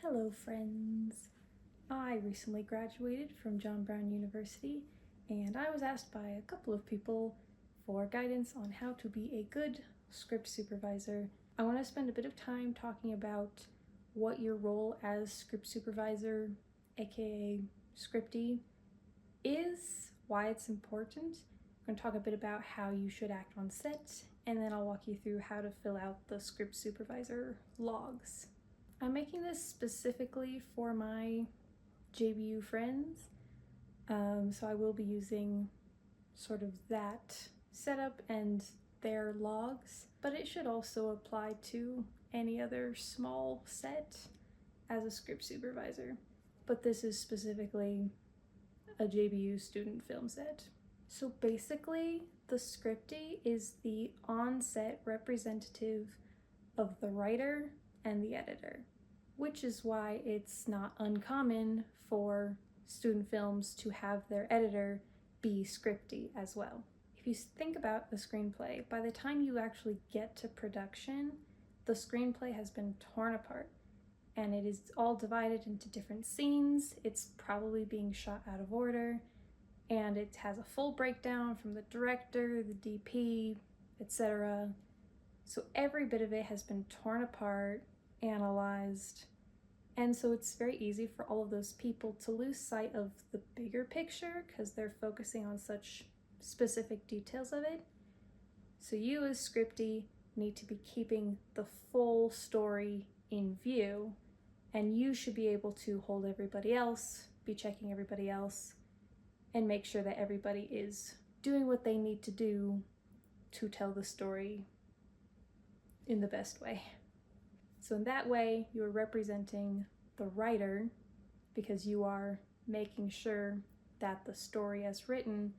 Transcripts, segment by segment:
Hello friends! I recently graduated from John Brown University and I was asked by a couple of people for guidance on how to be a good script supervisor. I want to spend a bit of time talking about what your role as script supervisor, aka scripty, is, why it's important. I'm going to talk a bit about how you should act on set, and then I'll walk you through how to fill out the script supervisor logs. I'm making this specifically for my JBU friends, so I will be using sort of that setup and their logs, but it should also apply to any other small set as a script supervisor. But this is specifically a JBU student film set. So basically, the scripty is the on-set representative of the writer and the editor, which is why it's not uncommon for student films to have their editor be scripty as well. If you think about a screenplay, by the time you actually get to production, the screenplay has been torn apart and it is all divided into different scenes. It's probably being shot out of order, and it has a full breakdown from the director, the DP, etc. So every bit of it has been torn apart, analyzed, and so it's very easy for all of those people to lose sight of the bigger picture because they're focusing on such specific details of it. So you as scripty need to be keeping the full story in view, and you should be able to hold everybody else, be checking everybody else, and make sure that everybody is doing what they need to do to tell the story in the best way. So in that way, you are representing the writer because you are making sure that the story as written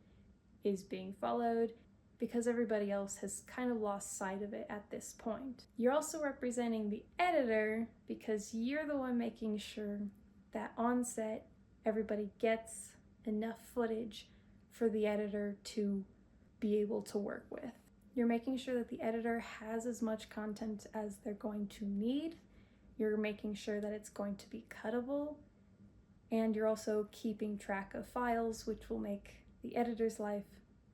is being followed, because everybody else has kind of lost sight of it at this point. You're also representing the editor because you're the one making sure that on set everybody gets enough footage for the editor to be able to work with. You're making sure that the editor has as much content as they're going to need. You're making sure that it's going to be cuttable, and you're also keeping track of files, which will make the editor's life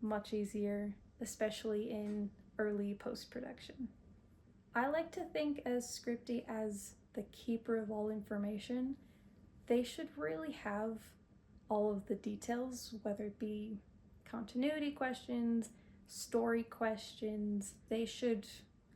much easier, especially in early post-production. I like to think as scripty as the keeper of all information. They should really have all of the details, whether it be continuity questions, story questions. They should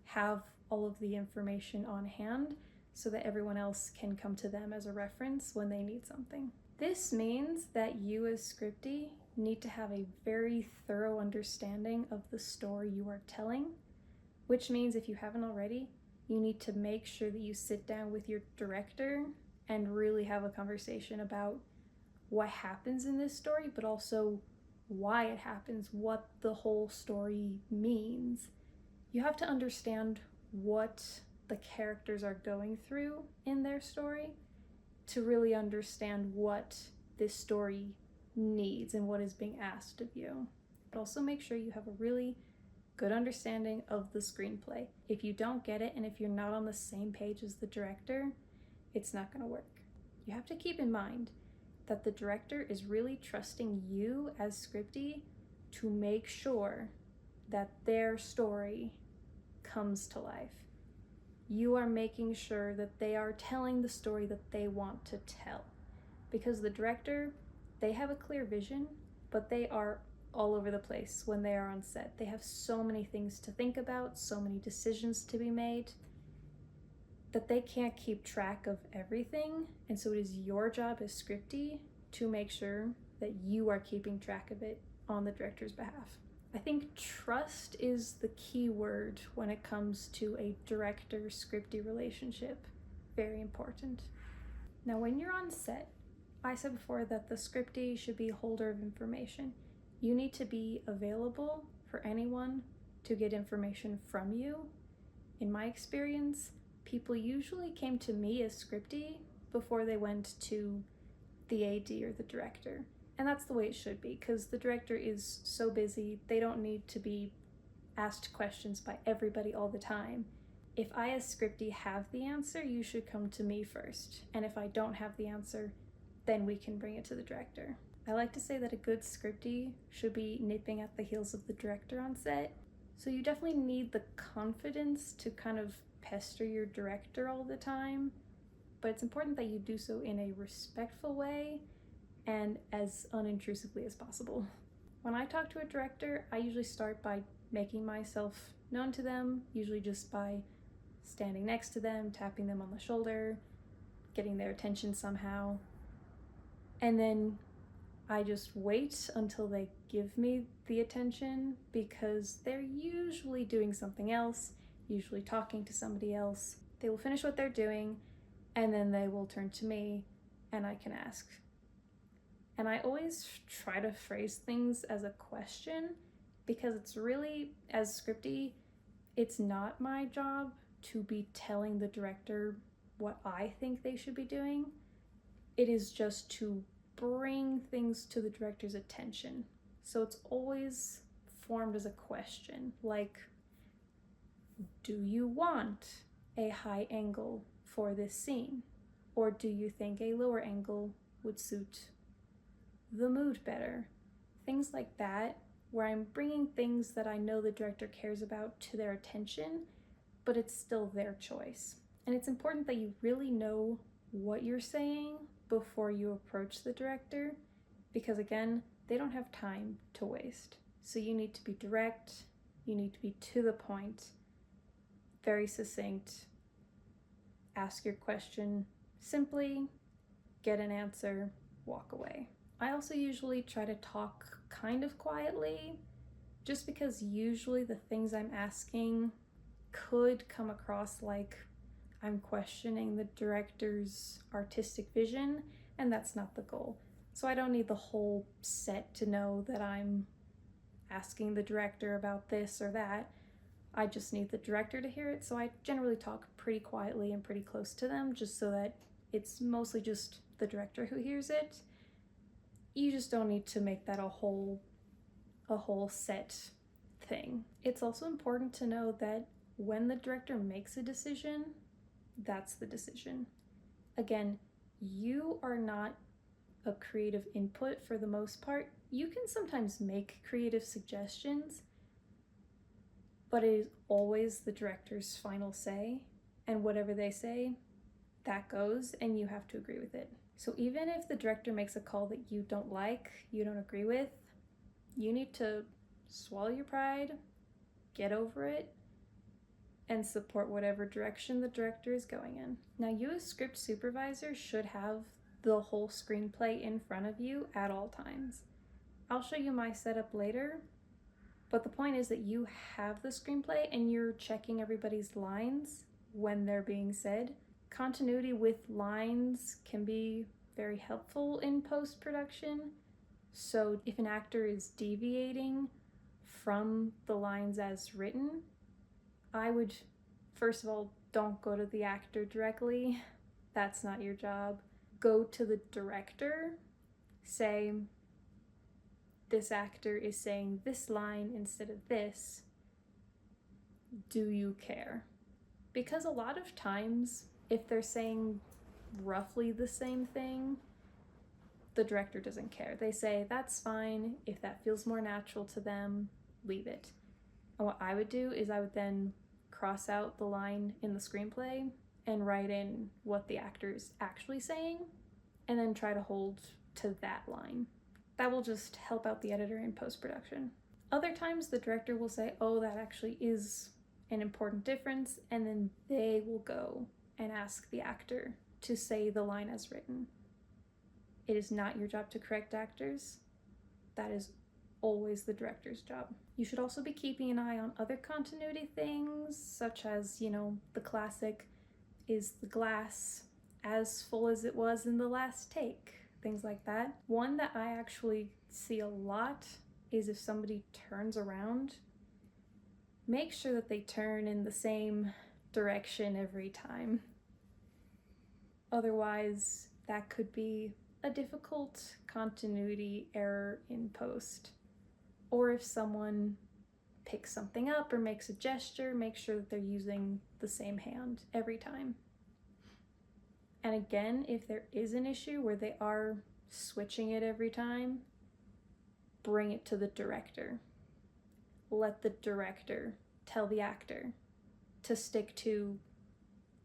have all of the information on hand so that everyone else can come to them as a reference when they need something. This means that you as scripty need to have a very thorough understanding of the story you are telling, which means if you haven't already, you need to make sure that you sit down with your director and really have a conversation about what happens in this story, but also why it happens, what the whole story means. You have to understand what the characters are going through in their story to really understand what this story needs and what is being asked of you. But also make sure you have a really good understanding of the screenplay. If you don't get it, and if you're not on the same page as the director, it's not going to work. You have to keep in mind that the director is really trusting you as scripty to make sure that their story comes to life. You are making sure that they are telling the story that they want to tell. Because the director, they have a clear vision, but they are all over the place when they are on set. They have so many things to think about, so many decisions to be made, that they can't keep track of everything. And so it is your job as scripty to make sure that you are keeping track of it on the director's behalf. I think trust is the key word when it comes to a director-scripty relationship. Very important. Now, when you're on set, I said before that the scripty should be a holder of information. You need to be available for anyone to get information from you. In my experience, people usually came to me as scripty before they went to the AD or the director. And that's the way it should be, because the director is so busy, they don't need to be asked questions by everybody all the time. if I as scripty have the answer, you should come to me first. And if I don't have the answer, then we can bring it to the director. I like to say that a good scripty should be nipping at the heels of the director on set. So you definitely need the confidence to kind of pester your director all the time, but it's important that you do so in a respectful way and as unintrusively as possible. When I talk to a director, I usually start by making myself known to them, usually just by standing next to them, tapping them on the shoulder, getting their attention somehow. And then I just wait until they give me the attention, because they're usually doing something else, usually talking to somebody else. They will finish what they're doing, and then they will turn to me and I can ask. And I always try to phrase things as a question, because it's really, as scripty, it's not my job to be telling the director what I think they should be doing. It is just to bring things to the director's attention. So it's always formed as a question, like, do you want a high angle for this scene? Or do you think a lower angle would suit the mood better? Things like that, where I'm bringing things that I know the director cares about to their attention, but it's still their choice. And it's important that you really know what you're saying before you approach the director, because again, they don't have time to waste. So you need to be direct, you need to be to the point, very succinct, ask your question simply, get an answer, walk away. I also usually try to talk kind of quietly, just because usually the things I'm asking could come across like I'm questioning the director's artistic vision, and that's not the goal. So I don't need the whole set to know that I'm asking the director about this or that. I just need the director to hear it, so I generally talk pretty quietly and pretty close to them, just so that it's mostly just the director who hears it. You just don't need to make that a whole set thing. It's also important to know that when the director makes a decision, that's the decision. Again, you are not a creative input for the most part. You can sometimes make creative suggestions, but it is always the director's final say, and whatever they say, that goes, and you have to agree with it. So even if the director makes a call that you don't like, you don't agree with, you need to swallow your pride, get over it, and support whatever direction the director is going in. Now, you as script supervisor should have the whole screenplay in front of you at all times. I'll show you my setup later, but the point is that you have the screenplay and you're checking everybody's lines when they're being said. Continuity with lines can be very helpful in post-production. So if an actor is deviating from the lines as written, I would, first of all, don't go to the actor directly. That's not your job. Go to the director. Say, this actor is saying this line instead of this. Do you care? Because a lot of times, if they're saying roughly the same thing, the director doesn't care. They say, that's fine. If that feels more natural to them, leave it. And what I would do is I would then cross out the line in the screenplay and write in what the actor is actually saying, and then try to hold to that line. That will just help out the editor in post-production. Other times the director will say, oh, that actually is an important difference, and then they will go and ask the actor to say the line as written. It is not your job to correct actors. That is always the director's job. You should also be keeping an eye on other continuity things, such as, the classic, is the glass as full as it was in the last take? Things like that. One that I actually see a lot is if somebody turns around, make sure that they turn in the same direction every time. Otherwise, that could be a difficult continuity error in post. Or if someone picks something up or makes a gesture, make sure that they're using the the same hand every time. And again, if there is an issue where they are switching it every time, bring it to the director. Let the director tell the actor to stick to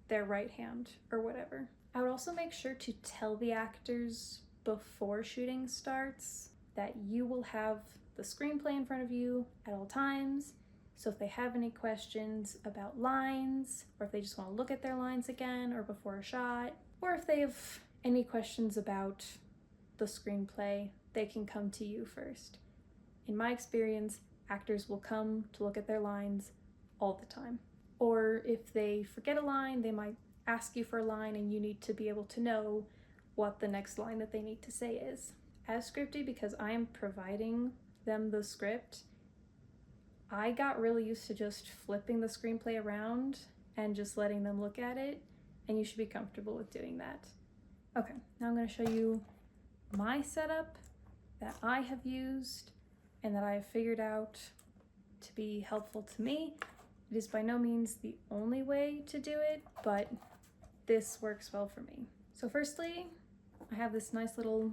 their right hand or whatever. I would also make sure to tell the actors before shooting starts that you will have the screenplay in front of you at all times. So if they have any questions about lines, or if they just want to look at their lines again or before a shot, or if they have any questions about the screenplay, they can come to you first. In my experience, actors will come to look at their lines all the time. Or if they forget a line, they might ask you for a line and you need to be able to know what the next line that they need to say is. As scripty, because I am providing them the script, I got really used to just flipping the screenplay around and just letting them look at it, and you should be comfortable with doing that. Okay, now I'm going to show you my setup that I have used and that I have figured out to be helpful to me. It is by no means the only way to do it, but this works well for me. So firstly, I have this nice little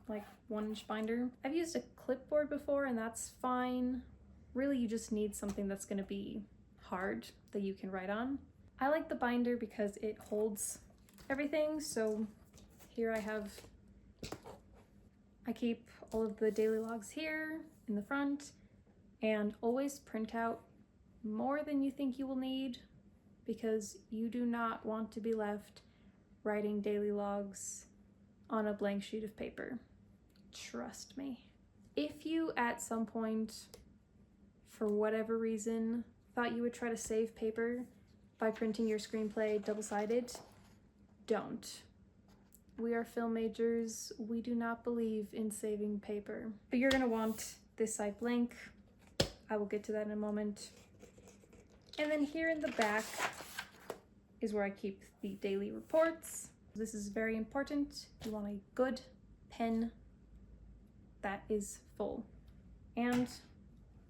like 1-inch binder. I've used a clipboard before and that's fine. Really, you just need something that's going to be hard that you can write on. I like the binder because it holds everything. So here I keep all of the daily logs here in the front, and always print out more than you think you will need, because you do not want to be left writing daily logs on a blank sheet of paper. Trust me. If you at some point, for whatever reason, thought you would try to save paper by printing your screenplay double-sided, don't. We are film majors. We do not believe in saving paper. But you're gonna want this side blank. I will get to that in a moment. And then here in the back is where I keep the daily reports. This is very important. You want a good pen that is full. And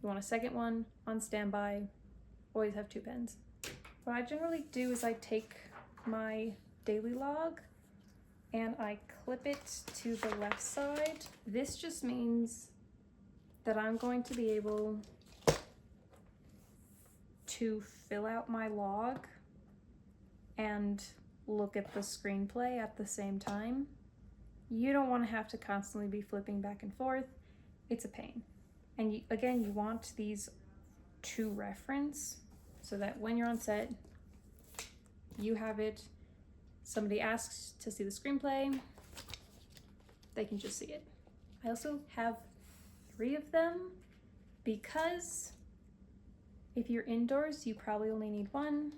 you want a second one on standby. Always have 2 pens. What I generally do is I take my daily log and I clip it to the left side. This just means that I'm going to be able to fill out my log and look at the screenplay at the same time. You don't want to have to constantly be flipping back and forth. It's a pain. And again, you want these to reference so that when you're on set, you have it. Somebody asks to see the screenplay, they can just see it. I also have 3 of them because if you're indoors, you probably only need 1.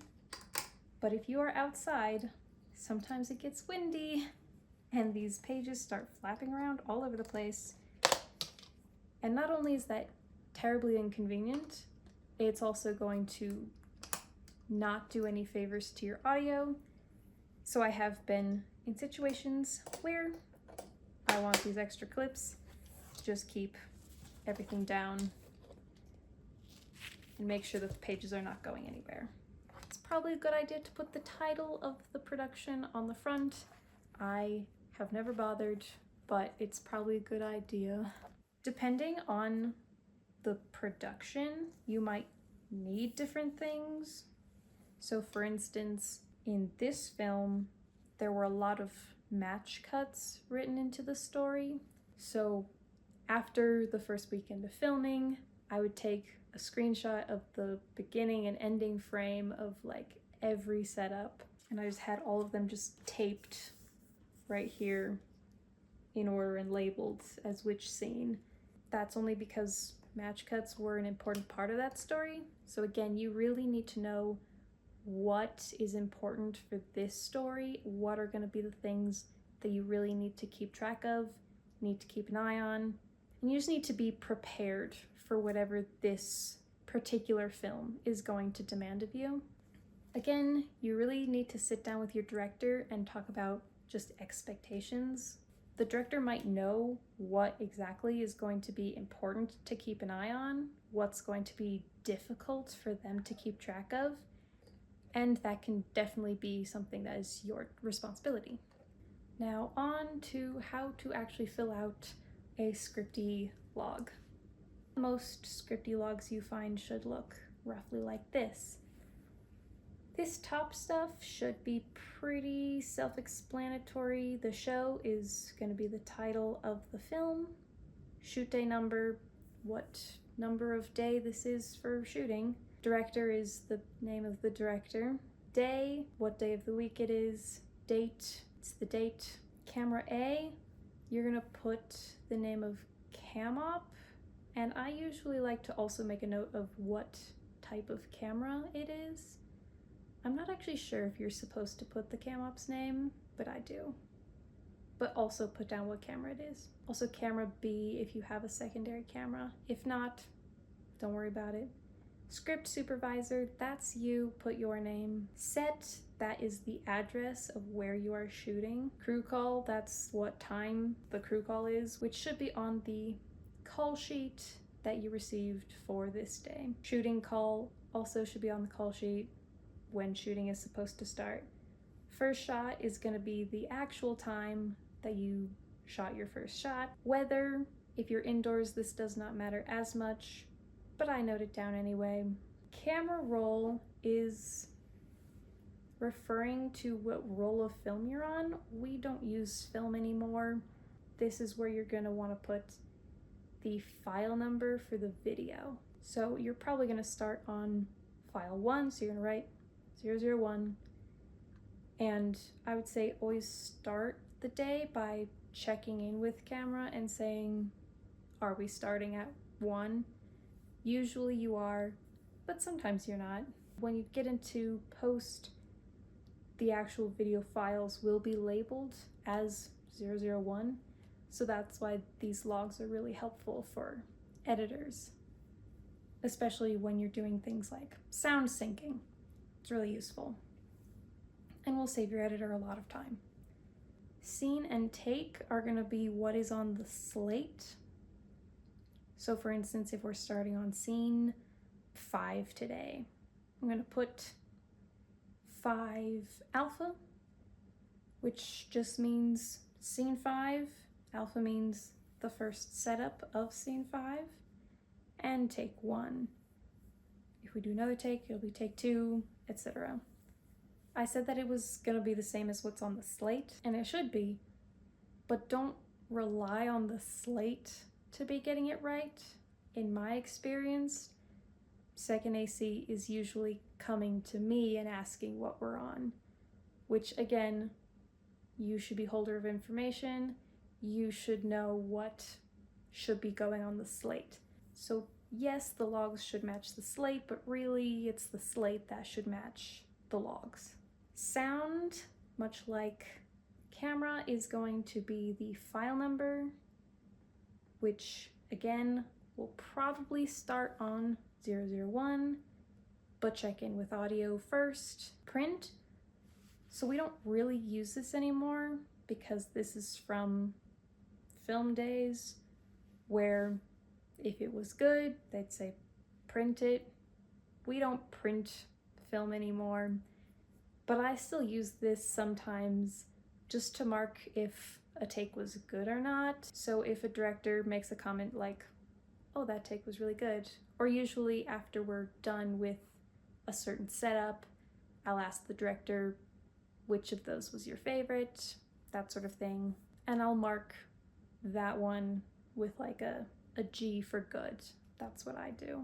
But if you are outside, sometimes it gets windy and these pages start flapping around all over the place. And not only is that terribly inconvenient, it's also going to not do any favors to your audio. So I have been in situations where I want these extra clips to just keep everything down and make sure that the pages are not going anywhere. It's probably a good idea to put the title of the production on the front. I have never bothered, but it's probably a good idea. Depending on the production, you might need different things. So for instance, in this film, there were a lot of match cuts written into the story. So after the first weekend of filming, I would take a screenshot of the beginning and ending frame of like every setup, and I just had all of them just taped right here in order and labeled as which scene. That's only because match cuts were an important part of that story. So again, you really need to know what is important for this story, what are going to be the things that you really need to keep track of, need to keep an eye on, and you just need to be prepared for whatever this particular film is going to demand of you. Again, you really need to sit down with your director and talk about just expectations. The director might know what exactly is going to be important to keep an eye on, what's going to be difficult for them to keep track of, And that can definitely be something that is your responsibility. Now on to how to actually fill out a scripty log. Most scripty logs you find should look roughly like this. This top stuff should be pretty self-explanatory. The show is going to be the title of the film, shoot day number, what number of day this is for shooting. Director is the name of the director. Day, what day of the week it is. Date, it's the date. Camera A, you're gonna put the name of cam op, and I usually like to also make a note of what type of camera it is. I'm not actually sure if you're supposed to put the cam op's name, but I do. But also put down what camera it is. Also camera B if you have a secondary camera. If not, don't worry about it. Script supervisor, that's you, put your name. Set, that is the address of where you are shooting. Crew call, that's what time the crew call is, which should be on the call sheet that you received for this day. Shooting call also should be on the call sheet when shooting is supposed to start. First shot is going to be the actual time that you shot your first shot. Weather, if you're indoors, this does not matter as much, but I note it down anyway. Camera roll is referring to what roll of film you're on. We don't use film anymore. This is where you're going to want to put the file number for the video. So you're probably going to start on file 1, so you're going to write 001, and I would say always start the day by checking in with camera and saying, are we starting at 1? Usually you are, but sometimes you're not. When you get into post, the actual video files will be labeled as 001, so that's why these logs are really helpful for editors, especially when you're doing things like sound syncing. It's really useful and will save your editor a lot of time. Scene and take are going to be what is on the slate. So for instance, if we're starting on scene 5 today, I'm going to put 5 alpha, which just means scene 5. Alpha means the first setup of scene 5, and take 1. If we do another take, it'll be take 2, etc. I said that it was going to be the same as what's on the slate, and it should be, but don't rely on the slate to be getting it right. In my experience, second AC is usually coming to me and asking what we're on, which again, you should be holder of information. You should know what should be going on the slate. So yes, the logs should match the slate, but really it's the slate that should match the logs. Sound, much like camera, is going to be the file number, which again will probably start on 001, but check in with audio first. Print, so we don't really use this anymore because this is from film days where if it was good, they'd say print it. We don't print film anymore, but I still use this sometimes just to mark if a take was good or not. So if a director makes a comment like, oh, that take was really good, or usually after we're done with a certain setup, I'll ask the director which of those was your favorite, that sort of thing, and I'll mark that one with like a G for good. That's what I do.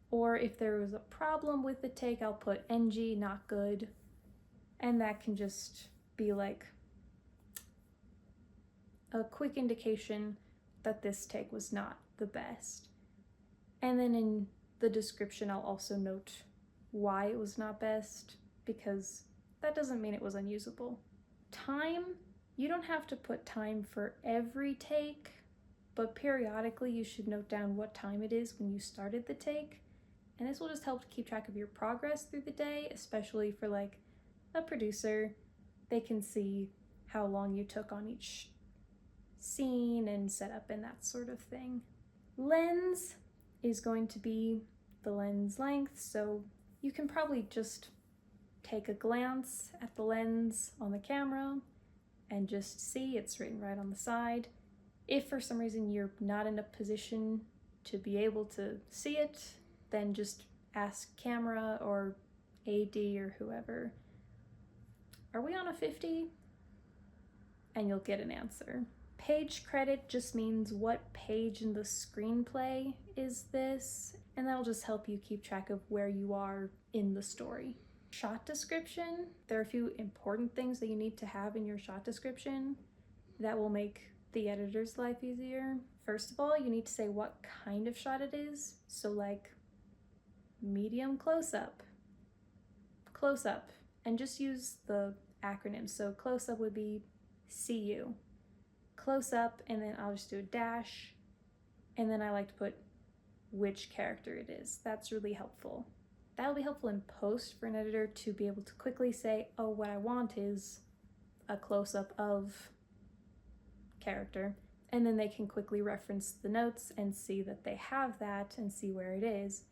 Or if there was a problem with the take, I'll put NG, not good, and that can just be like a quick indication that this take was not the best. And then in the description, I'll also note why it was not best, because that doesn't mean it was unusable. Time, you don't have to put time for every take, but periodically you should note down what time it is when you started the take, and this will just help to keep track of your progress through the day, especially for like a producer. They can see how long you took on each scene and setup and that sort of thing. Lens is going to be the lens length, so you can probably just take a glance at the lens on the camera and just see it's written right on the side. If for some reason you're not in a position to be able to see it, then just ask camera or AD or whoever, are we on a 50? And you'll get an answer. Page credit just means what page in the screenplay is this, and that'll just help you keep track of where you are in the story. Shot description, there are a few important things that you need to have in your shot description that will make the editor's life easier. First of all, you need to say what kind of shot it is. So like medium close-up, and just use the acronym. So close-up would be CU. Close-up, and then I'll just do a dash, and then I like to put which character it is. That's really helpful. That'll be helpful in post for an editor to be able to quickly say, oh, what I want is a close-up of character, and then they can quickly reference the notes and see that they have that and see where it is.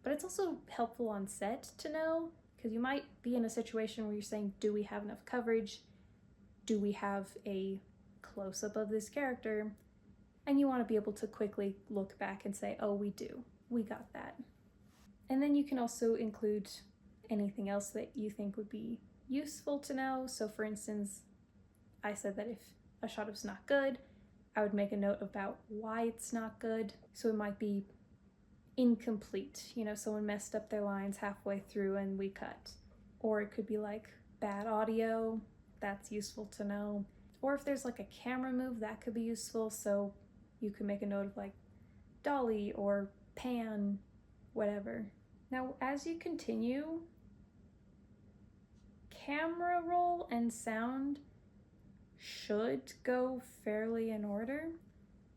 But it's also helpful on set to know, because you might be in a situation where you're saying, do we have enough coverage? Do we have a close-up of this character? And you want to be able to quickly look back and say, oh, we do. We got that. And then you can also include anything else that you think would be useful to know. So for instance, I said that if a shot is not good, I would make a note about why it's not good. So it might be incomplete. You know, someone messed up their lines halfway through and we cut. Or it could be like bad audio. That's useful to know. Or if there's like a camera move, that could be useful. So you could make a note of like dolly or pan, whatever. Now, as you continue, camera roll and sound should go fairly in order,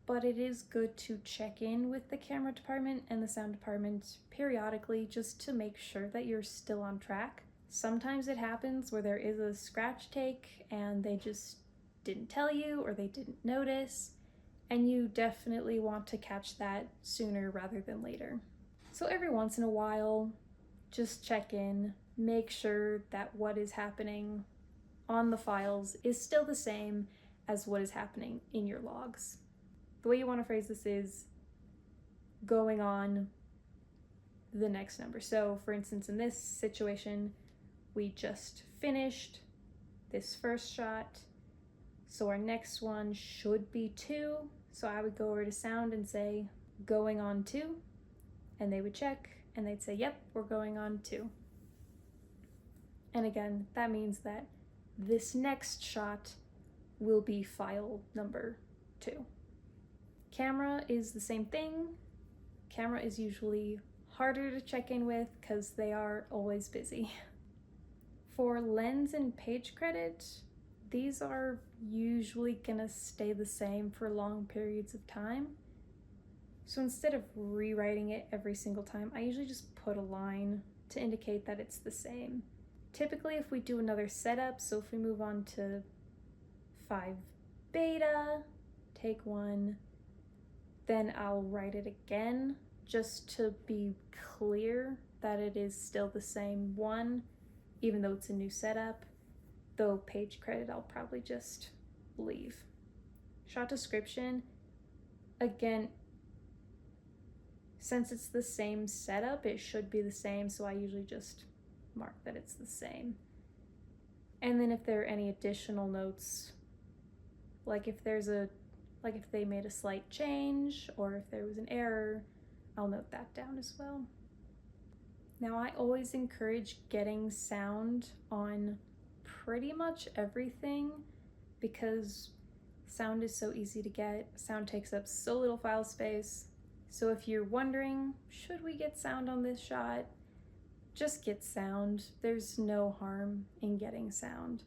but it is good to check in with the camera department and the sound department periodically just to make sure that you're still on track. Sometimes it happens where there is a scratch take and they just didn't tell you or they didn't notice, and you definitely want to catch that sooner rather than later. So every once in a while, just check in, make sure that what is happening on the files is still the same as what is happening in your logs. The way you want to phrase this is going on the next number. So for instance, in this situation, we just finished this first shot, so our next one should be 2. So I would go over to sound and say, going on 2, and they would check and they'd say, yep, we're going on 2. And again, that means that this next shot will be file number 2. Camera is the same thing. Camera is usually harder to check in with because they are always busy. For lens and page credit, these are usually gonna stay the same for long periods of time. So instead of rewriting it every single time, I usually just put a line to indicate that it's the same. Typically, if we do another setup, so if we move on to 5 beta, take 1, then I'll write it again just to be clear that it is still the same one, even though it's a new setup. Though page credit, I'll probably just leave. Shot description, again, since it's the same setup, it should be the same, so I usually just mark that it's the same. And then if there are any additional notes, like if they made a slight change or if there was an error, I'll note that down as well. Now, I always encourage getting sound on pretty much everything because sound is so easy to get. Sound takes up so little file space. So if you're wondering, should we get sound on this shot? Just get sound. There's no harm in getting sound.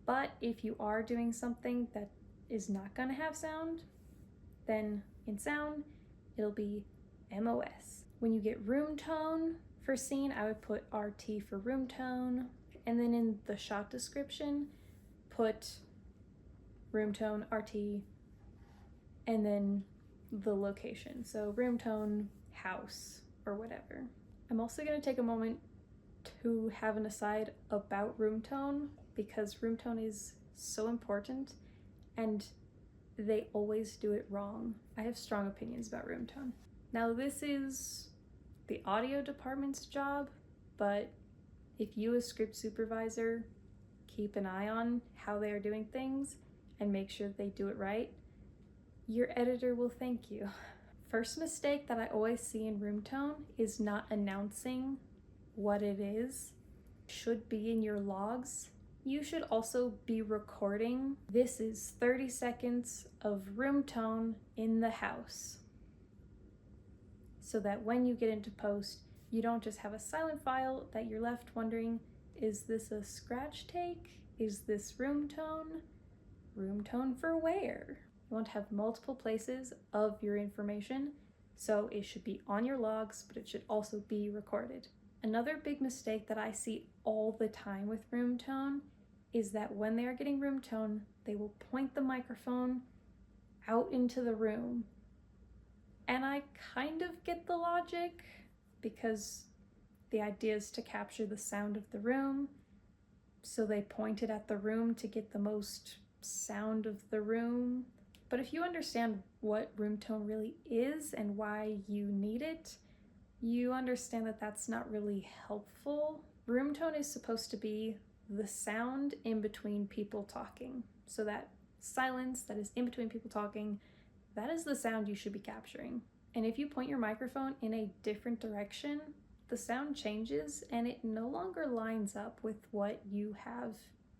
But if you are doing something that is not gonna have sound, then in sound, it'll be MOS. When you get room tone for scene, I would put RT for room tone. And then in the shot description, put room tone, RT, and then the location. So room tone, house, or whatever. I'm also gonna take a moment to have an aside about room tone because room tone is so important and they always do it wrong. I have strong opinions about room tone. Now, this is the audio department's job, but if you as script supervisor keep an eye on how they are doing things and make sure they do it right, your editor will thank you. First mistake that I always see in room tone is not announcing what it is. It should be in your logs. You should also be recording. This is 30 seconds of room tone in the house, so that when you get into post, you don't just have a silent file that you're left wondering, is this a scratch take? Is this room tone? Room tone for where? You want to have multiple places of your information, so it should be on your logs, but it should also be recorded. Another big mistake that I see all the time with room tone is that when they are getting room tone, they will point the microphone out into the room. And I kind of get the logic, because the idea is to capture the sound of the room, so they point it at the room to get the most sound of the room. But if you understand what room tone really is and why you need it, you understand that that's not really helpful. Room tone is supposed to be the sound in between people talking. So that silence that is in between people talking, that is the sound you should be capturing. And if you point your microphone in a different direction, the sound changes and it no longer lines up with what you have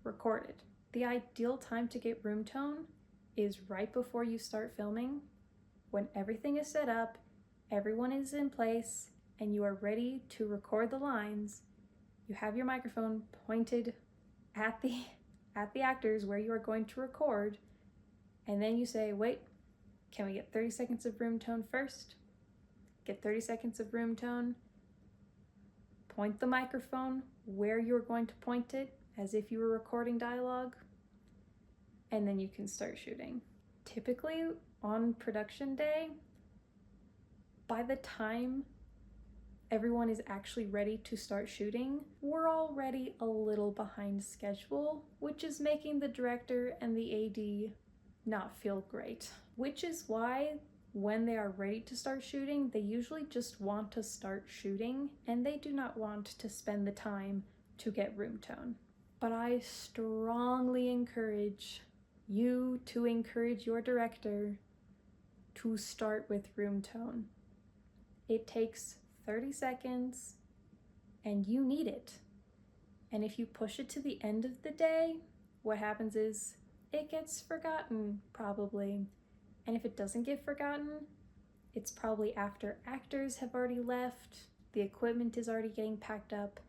recorded. The ideal time to get room tone is right before you start filming, when everything is set up, everyone is in place, and you are ready to record the lines. You have your microphone pointed at the actors where you are going to record, and then you say, wait, can we get 30 seconds of room tone first? Get 30 seconds of room tone. Point the microphone where you're going to point it, as if you were recording dialogue, and then you can start shooting. Typically, on production day, by the time everyone is actually ready to start shooting, we're already a little behind schedule, which is making the director and the AD not feel great. Which is why when they are ready to start shooting, they usually just want to start shooting and they do not want to spend the time to get room tone. But I strongly encourage you to encourage your director to start with room tone. It takes 30 seconds and you need it. And if you push it to the end of the day, what happens is it gets forgotten, probably. And if it doesn't get forgotten, it's probably after actors have already left, the equipment is already getting packed up,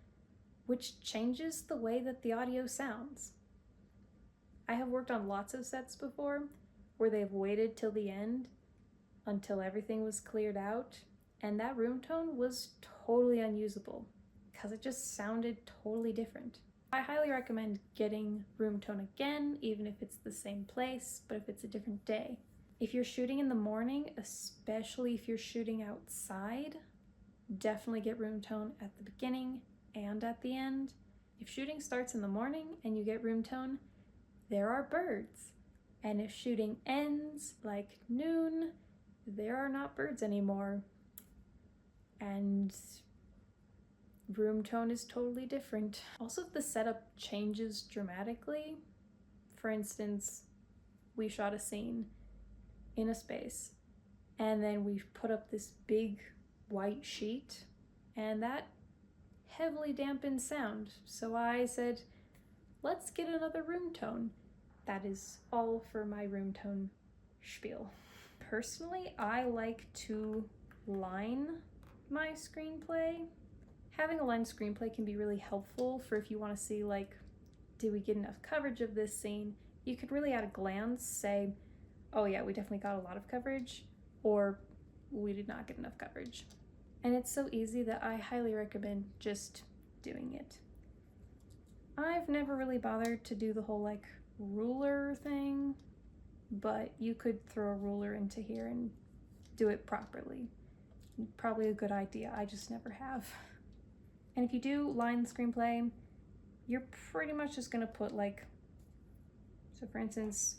which changes the way that the audio sounds. I have worked on lots of sets before where they've waited till the end until everything was cleared out, and that room tone was totally unusable because it just sounded totally different. I highly recommend getting room tone again, even if it's the same place, but if it's a different day. If you're shooting in the morning, especially if you're shooting outside, definitely get room tone at the beginning and at the end. If shooting starts in the morning and you get room tone, there are birds. And if shooting ends like noon, there are not birds anymore. And room tone is totally different. Also, if the setup changes dramatically, for instance, we shot a scene in a space and then we put up this big white sheet and that heavily dampened sound. So I said, let's get another room tone. That is all for my room tone spiel. Personally, I like to line my screenplay. Having a line screenplay can be really helpful for if you want to see, like, did we get enough coverage of this scene? You could really at a glance say, oh yeah, we definitely got a lot of coverage, or we did not get enough coverage. And it's so easy that I highly recommend just doing it. I've never really bothered to do the whole like ruler thing, but you could throw a ruler into here and do it properly. Probably a good idea, I just never have. And if you do line screenplay, you're pretty much just gonna put like, so for instance,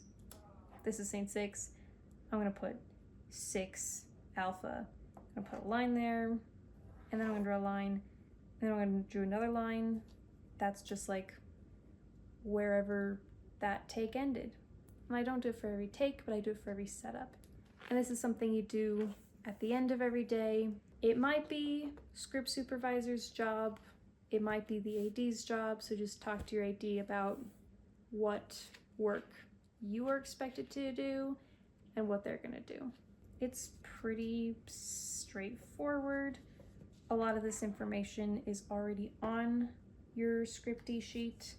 this is scene 6, I'm gonna put 6 alpha. I'm gonna put a line there, and then I'm gonna draw a line, and then I'm gonna draw another line. That's just like wherever that take ended. And I don't do it for every take, but I do it for every setup. And this is something you do at the end of every day. It might be script supervisor's job, it might be the AD's job, so just talk to your AD about what work you are expected to do and what they're gonna do. It's pretty straightforward. A lot of this information is already on your scripty sheet.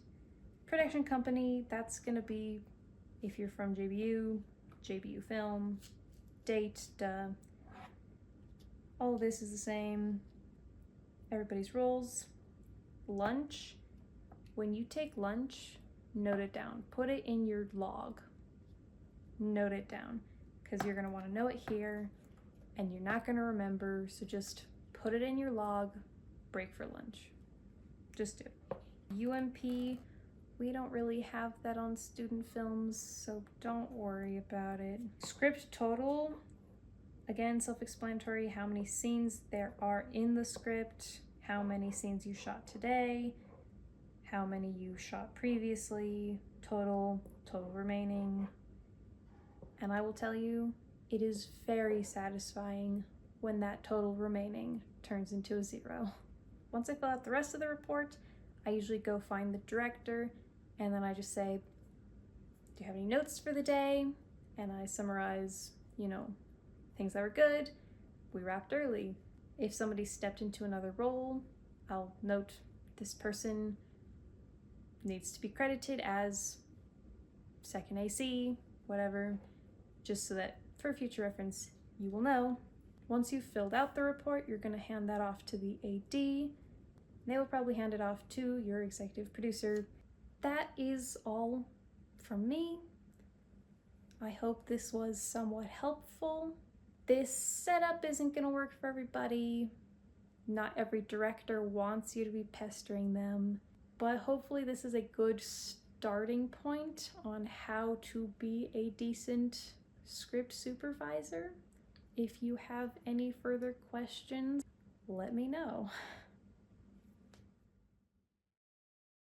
Production company, that's gonna be, if you're from JBU, JBU Film, date, duh. All of this is the same. Everybody's roles. Lunch, when you take lunch, note it down. Put it in your log. Note it down, because you're gonna wanna know it here, and you're not gonna remember, so just put it in your log, break for lunch. Just do it. UMP, we don't really have that on student films, so don't worry about it. Script total, again, self-explanatory, how many scenes there are in the script, how many scenes you shot today, how many you shot previously, total remaining. And I will tell you, it is very satisfying when that total remaining turns into a 0. Once I fill out the rest of the report, I usually go find the director, and then I just say, do you have any notes for the day? And I summarize, things that were good. We wrapped early. If somebody stepped into another role, I'll note this person needs to be credited as second AC, whatever, just so that for future reference, you will know. Once you've filled out the report, you're gonna hand that off to the AD. They will probably hand it off to your executive producer. That is all from me. I hope this was somewhat helpful. This setup isn't gonna work for everybody. Not every director wants you to be pestering them, but hopefully this is a good starting point on how to be a decent script supervisor. If you have any further questions, let me know.